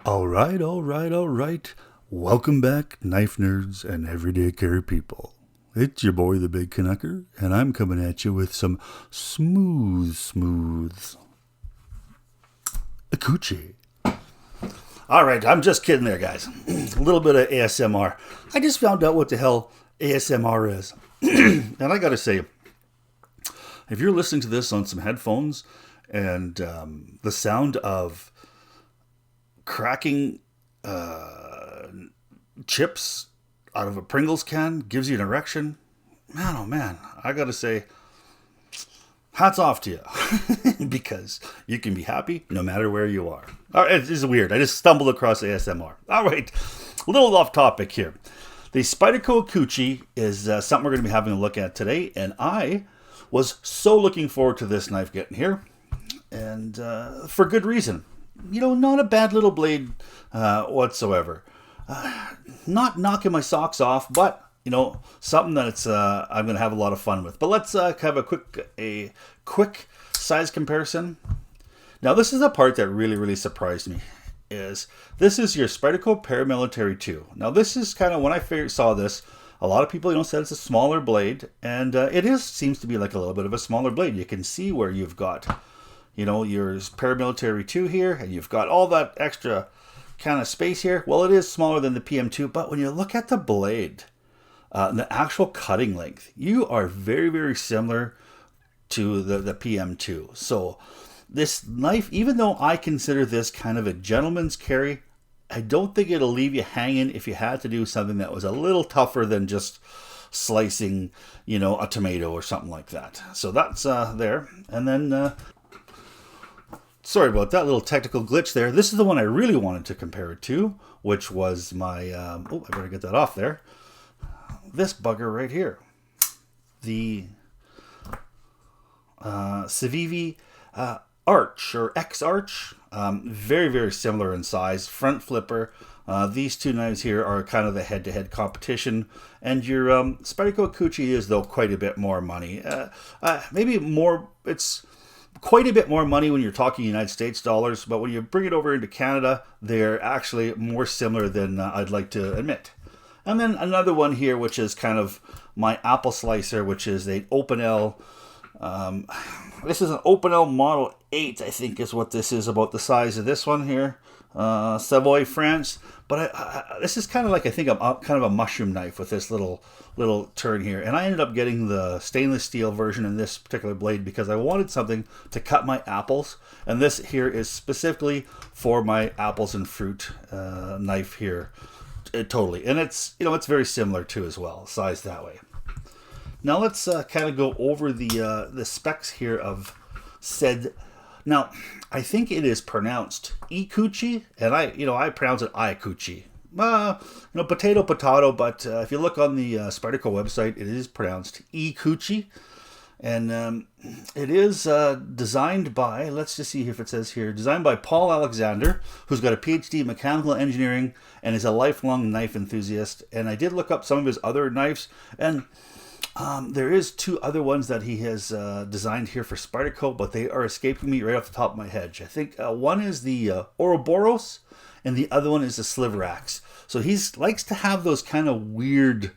All right. Welcome back, knife nerds and everyday carry people. It's your boy, the Big Canucker, and I'm coming at you with some smooths. Coochee. All right, I'm just kidding there, guys. A little bit of ASMR. I just found out what the hell ASMR is. And I gotta say, if you're listening to this on some headphones and the sound of cracking chips out of a Pringles can gives you an erection, man, oh man, I gotta say, hats off to you because you can be happy no matter where you are. All right, it's weird. I just stumbled across ASMR. All right, a little off topic here. The Spyderco Ikuchi is something we're going to be having a look at today, and I was so looking forward to this knife getting here, and for good reason. You know, not a bad little blade whatsoever. Not knocking my socks off, but you know, something that it's I'm going to have a lot of fun with. But let's have a quick size comparison. Now, this is the part that really surprised me. This is your Spyderco Paramilitary 2. Now, this is kind of when I saw this. A lot of people, said it's a smaller blade, and seems to be like a little bit of a smaller blade. You can see where you've got, your Paramilitary 2 here, and you've got all that extra kind of space here. Well, it is smaller than the PM2, but when you look at the blade, the actual cutting length, you are very similar to the PM2. So this knife, even though I consider this kind of a gentleman's carry, I don't think it'll leave you hanging if you had to do something that was a little tougher than just slicing, a tomato or something like that. So that's there. And then, sorry about that little technical glitch there. This is the one I really wanted to compare it to, which was my, I better get that off there. This bugger right here. The Civivi Arch or X Arch. Very similar in size. Front flipper. These two knives here are kind of the head-to-head competition. And your Spyderco Ikuchi is, though, quite a bit more money. Maybe more, it's quite a bit more money when you're talking United States dollars, but when you bring it over into Canada, they're actually more similar than I'd like to admit. And then another one here, which is kind of my apple slicer, which is a Open L. This is an Open L Model 8, I think is what this is, about the size of this one here. Savoy, France. But this is kind of like, I think, kind of a mushroom knife with this little turn here. And I ended up getting the stainless steel version in this particular blade because I wanted something to cut my apples. And this here is specifically for my apples and fruit knife here. Totally. And it's, it's very similar too as well, sized that way. Now let's kind of go over the specs here of said. Now, I think it is pronounced Ikuchi, and I pronounce it Ikuchi. Potato, but if you look on the Spyderco website, it is pronounced Ikuchi. And it is designed by, let's just see if it says here, designed by Paul Alexander, who's got a PhD in mechanical engineering and is a lifelong knife enthusiast. And I did look up some of his other knives, and there is two other ones that he has designed here for Spyderco, but they are escaping me right off the top of my head. I think one is the Ouroboros, and the other one is the Sliverax. So he likes to have those kind of weird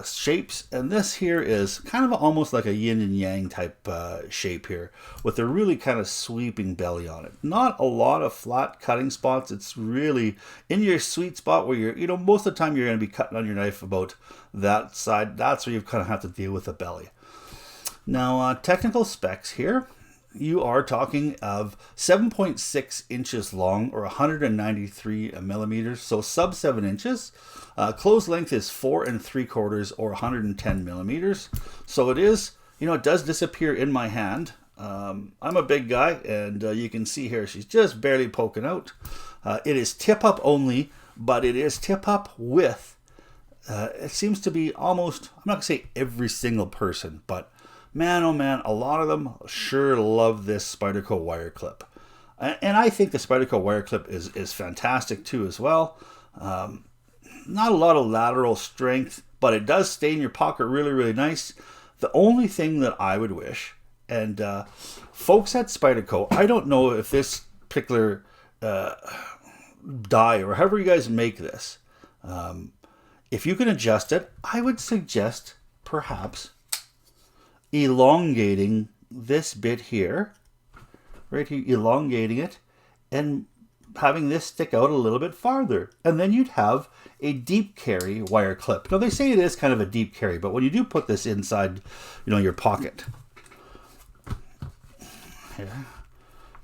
shapes, and this here is kind of almost like a yin and yang type shape here with a really kind of sweeping belly on it. Not a lot of flat cutting spots. It's really in your sweet spot where you're, most of the time you're going to be cutting on your knife about that side. That's where you kind of have to deal with the belly. Now, technical specs here. You are talking of 7.6 inches long or 193 millimeters, so sub 7 inches. Closed length is 4 3/4 or 110 millimeters. So it is, it does disappear in my hand. I'm a big guy, and you can see here she's just barely poking out. It is tip up only, but it is tip up with, it seems to be almost, I'm not going to say every single person, but man, oh man, a lot of them sure love this Spyderco wire clip. And I think the Spyderco wire clip is fantastic too as well. Not a lot of lateral strength, but it does stay in your pocket really nice. The only thing that I would wish, and folks at Spyderco, I don't know if this particular die or however you guys make this, if you can adjust it, I would suggest perhaps elongating this bit here, right here, elongating it and having this stick out a little bit farther. And then you'd have a deep carry wire clip. Now they say it is kind of a deep carry, but when you do put this inside, your pocket, here,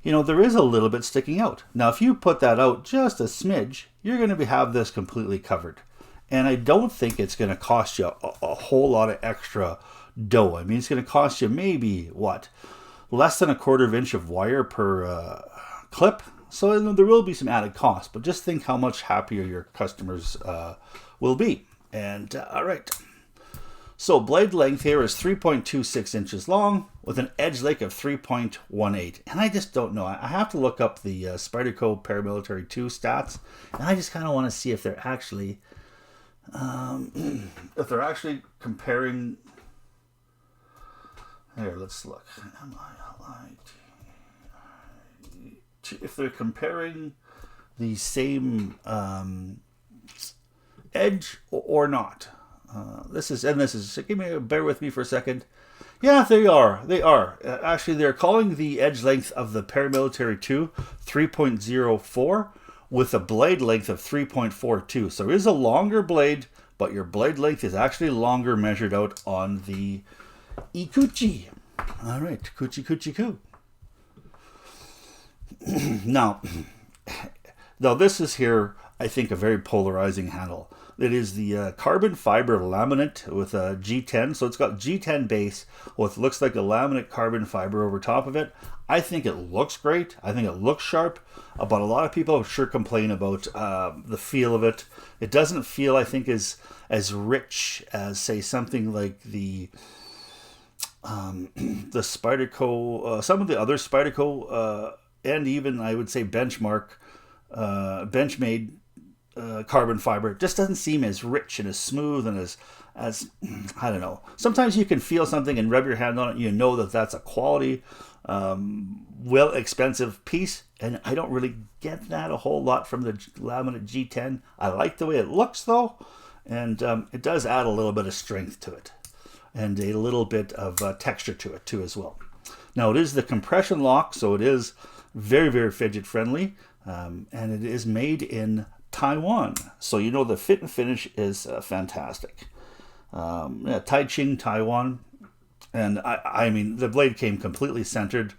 there is a little bit sticking out. Now, if you put that out just a smidge, you're going to have this completely covered. And I don't think it's going to cost you a whole lot of extra dough. I mean, it's going to cost you maybe, less than 1/4 inch of wire per clip. So there will be some added cost, but just think how much happier your customers will be. And all right. So blade length here is 3.26 inches long with an edge length of 3.18. And I just don't know. I have to look up the Spyderco Paramilitary 2 stats. And I just kind of want to see if they're actually comparing. Here, let's look. If they're comparing the same edge or not. This is, bear with me for a second. Yeah, they are. Actually, they're calling the edge length of the Paramilitary 2 3.04 with a blade length of 3.42. So it is a longer blade, but your blade length is actually longer measured out on the Ikuchi. All right, Coochee Coo. Now, this is here, I think, a very polarizing handle. It is the carbon fiber laminate with a G10. So it's got G10 base with looks like a laminate carbon fiber over top of it. I think it looks great. I think it looks sharp. But a lot of people sure complain about the feel of it. It doesn't feel, I think, as rich as, say, something like the Spyderco, some of the other Spyderco, and even I would say Benchmark, Benchmade carbon fiber. It just doesn't seem as rich and as smooth and as I don't know. Sometimes you can feel something and rub your hand on it, and you know that that's a quality, well expensive piece. And I don't really get that a whole lot from the laminate G10. I like the way it looks though, and it does add a little bit of strength to it and a little bit of texture to it too as well. Now it is the compression lock, so it is very, very fidget friendly, and it is made in Taiwan. So the fit and finish is fantastic. Taichung, Taiwan. And I mean, the blade came completely centered.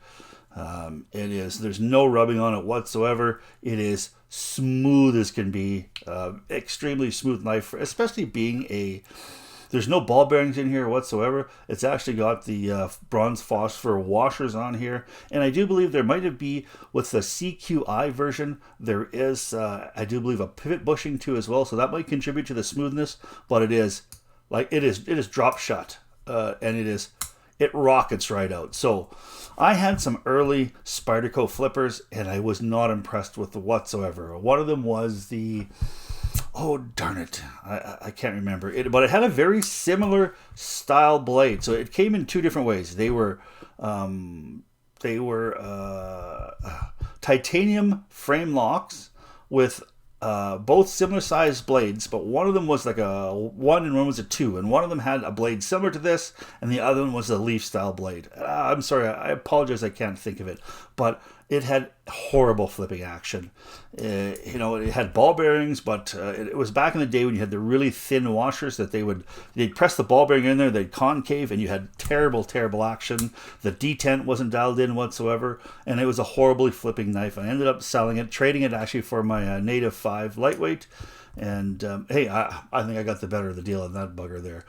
There's no rubbing on it whatsoever. It is smooth as can be. Extremely smooth knife, especially being there's no ball bearings in here whatsoever. It's actually got the bronze phosphor washers on here. And I do believe there might be, with the CQI version, there is, I do believe, a pivot bushing too as well. So that might contribute to the smoothness. But it is drop shut. And it rockets right out. So I had some early Spyderco flippers, and I was not impressed with the whatsoever. One of them was oh darn it, I can't remember it, but it had a very similar style blade. So it came in two different ways. They were titanium frame locks with both similar sized blades, but one of them was like a 1 and one was a 2, and one of them had a blade similar to this, and the other one was a leaf style blade. I'm sorry, I apologize, I can't think of it, but it had horrible flipping action. It had ball bearings, but it was back in the day when you had the really thin washers that they'd press the ball bearing in there, they'd concave, and you had terrible, terrible action. The detent wasn't dialed in whatsoever, and it was a horribly flipping knife. I ended up selling it, trading it actually for my Native 5 lightweight, and hey, I think I got the better of the deal on that bugger there.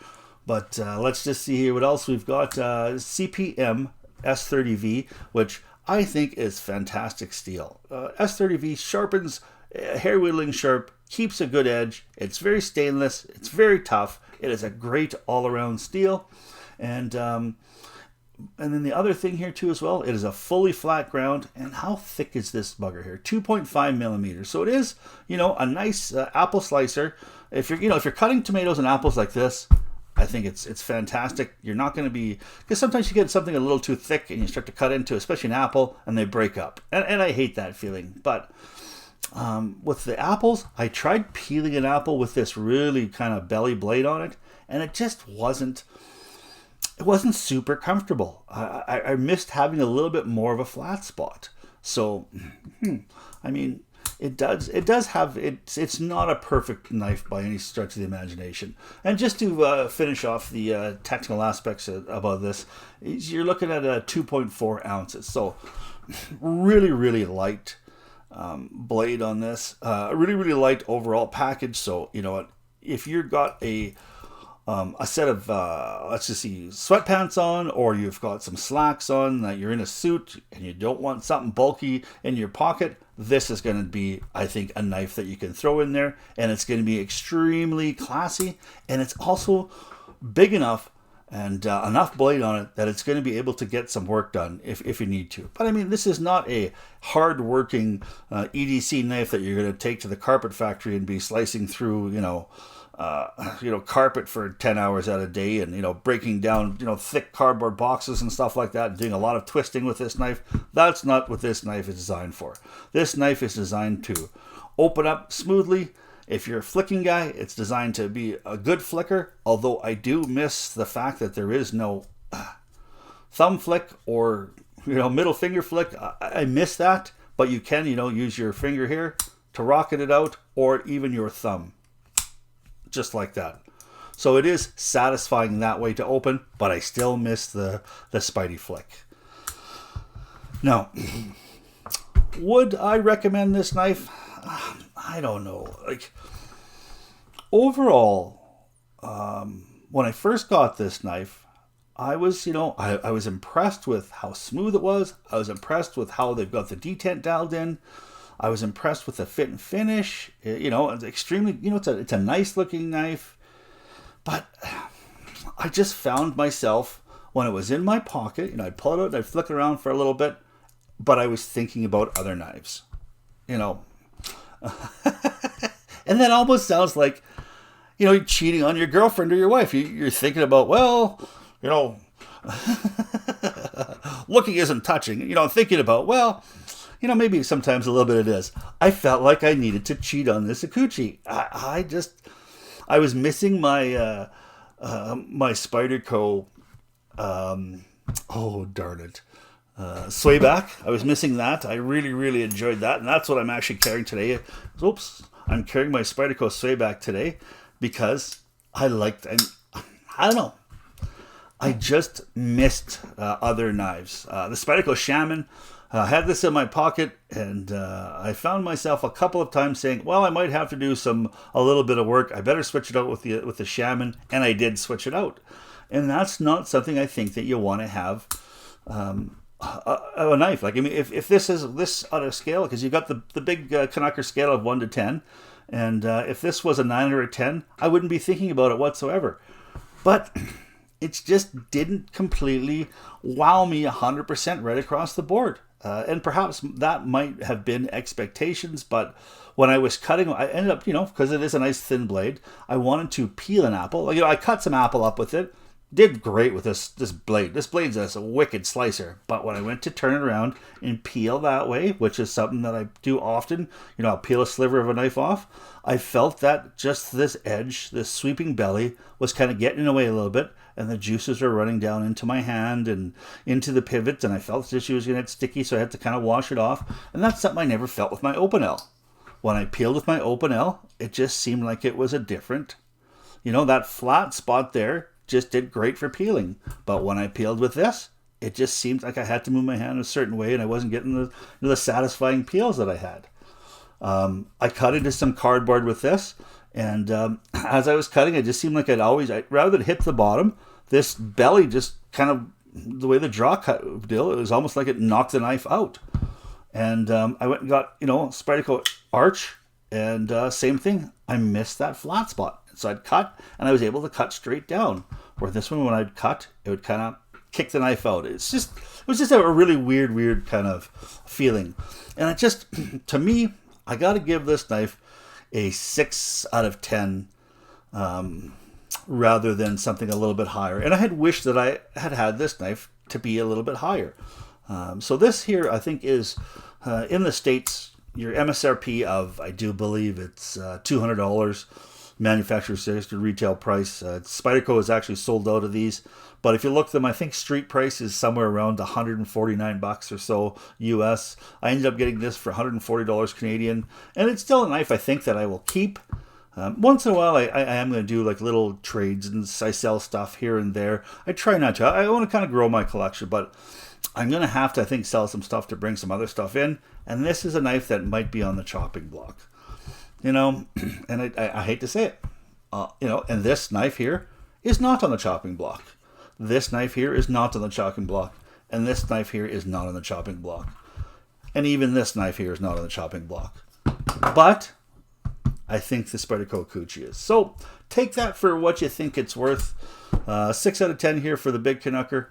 But let's just see here what else we've got. CPM S30V, which I think is fantastic steel. S30V sharpens, hair whittling sharp, keeps a good edge. It's very stainless. It's very tough. It is a great all-around steel. And then the other thing here too as well, it is a fully flat ground. And how thick is this bugger here? 2.5 millimeters. So it is, a nice apple slicer. If you're cutting tomatoes and apples like this, I think it's fantastic. You're not going to be, because sometimes you get something a little too thick and you start to cut into, especially an apple, and they break up. And I hate that feeling. But With the apples, I tried peeling an apple with this really kind of belly blade on it, and it just wasn't super comfortable. I missed having a little bit more of a flat spot. So, I mean, it does have, it's not a perfect knife by any stretch of the imagination. And just to finish off the technical aspects about this, you're looking at 2.4 ounces. So really, really light blade on this. Really, really light overall package. So, you know, if you've got a set of, let's just see, sweatpants on, or you've got some slacks on, that you're in a suit and you don't want something bulky in your pocket, this is going to be, I think, a knife that you can throw in there, and it's going to be extremely classy, and it's also big enough and enough blade on it that it's going to be able to get some work done if you need to. But I mean, this is not a hard-working EDC knife that you're going to take to the carpet factory and be slicing through, carpet for 10 hours out of a day, and, breaking down, thick cardboard boxes and stuff like that, and doing a lot of twisting with this knife. That's not what this knife is designed for. This knife is designed to open up smoothly. If you're a flicking guy, it's designed to be a good flicker, although I do miss the fact that there is no thumb flick or, middle finger flick. I miss that, but you can, use your finger here to rocket it out, or even your thumb. Just like that. So it is satisfying that way to open, but I still miss the Spidey flick. Now, would I recommend this knife? I don't know. Like, overall, when I first got this knife, I was, I was impressed with how smooth it was. I was impressed with how they've got the detent dialed in. I was impressed with the fit and finish. It's extremely, it's a nice looking knife. But I just found myself, when it was in my pocket, I'd pull it out and I'd flick it around for a little bit, but I was thinking about other knives, And that almost sounds like, you're cheating on your girlfriend or your wife. You're thinking about, looking isn't touching. Thinking about, maybe sometimes a little bit it is. I felt like I needed to cheat on this Ikuchi. I was missing my my Spyderco, swayback. I was missing that. I really, really enjoyed that, and that's what I'm actually carrying today. Oops, I'm carrying my Spyderco swayback today because I don't know. I just missed other knives. The Spyderco Shaman. I had this in my pocket, and I found myself a couple of times saying, well, I might have to do a little bit of work. I better switch it out with the Shaman, and I did switch it out. And that's not something I think that you want to have a knife. Like, I mean, if this is this on a scale, because you've got the big Canucker scale of 1 to 10, and if this was a 9 or a 10, I wouldn't be thinking about it whatsoever. But it just didn't completely wow me 100% right across the board. And perhaps that might have been expectations, but when I was cutting, I ended up, because it is a nice thin blade, I wanted to peel an apple. I cut some apple up with it. Did great with this blade. This blade's a wicked slicer. But when I went to turn it around and peel that way, which is something that I do often, I'll peel a sliver of a knife off, I felt that just this edge, this sweeping belly, was kind of getting in the way a little bit, and the juices were running down into my hand and into the pivot, and I felt the tissue was going to get sticky, so I had to kind of wash it off. And that's something I never felt with my Open L. When I peeled with my Open L, it just seemed like it was a different, that flat spot there just did great for peeling. But when I peeled with this, it just seemed like I had to move my hand a certain way, and I wasn't getting the satisfying peels that I had. I cut into some cardboard with this, and as I was cutting, it just seemed like rather than hit the bottom, this belly just kind of, the way the draw cut deal, it was almost like it knocked the knife out. And I went and got, Spyderco Arch, and same thing. I missed that flat spot. So I'd cut, and I was able to cut straight down. Where this one, when I'd cut, it would kind of kick the knife out. It was just a really weird kind of feeling. And it just, to me, I got to give this knife a 6 out of 10 rather than something a little bit higher. And I had wished that I had this knife to be a little bit higher. So this here, I think, is in the States, your MSRP of, I do believe it's $200. Manufacturer suggested retail price. Spyderco is actually sold out of these, but if you look at them, I think street price is somewhere around $149 or so US. I ended up getting this for $140 Canadian, and it's still a knife I think that I will keep. Once in a while, I am going to do like little trades, and I sell stuff here and there. I try not to. I want to kind of grow my collection, but I'm going to have to, I think, sell some stuff to bring some other stuff in. And this is a knife that might be on the chopping block. You know, and I hate to say it, you know, and this knife here is not on the chopping block. This knife here is not on the chopping block. And this knife here is not on the chopping block. And even this knife here is not on the chopping block. But I think the Spyderco Ikuchi is. So take that for what you think it's worth. 6 out of 10 here for the Big Canucker.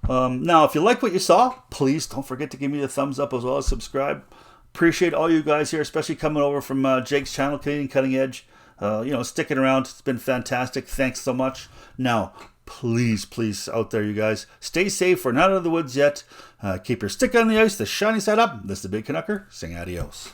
Now, if you like what you saw, please don't forget to give me a thumbs up as well as subscribe. Appreciate all you guys here, especially coming over from Jake's channel, Canadian Cutting Edge. You know, sticking around. It's been fantastic. Thanks so much. Now, please, please, out there, you guys, stay safe. We're not out of the woods yet. Keep your stick on the ice, the shiny side up. This is the Big Canucker, saying adios.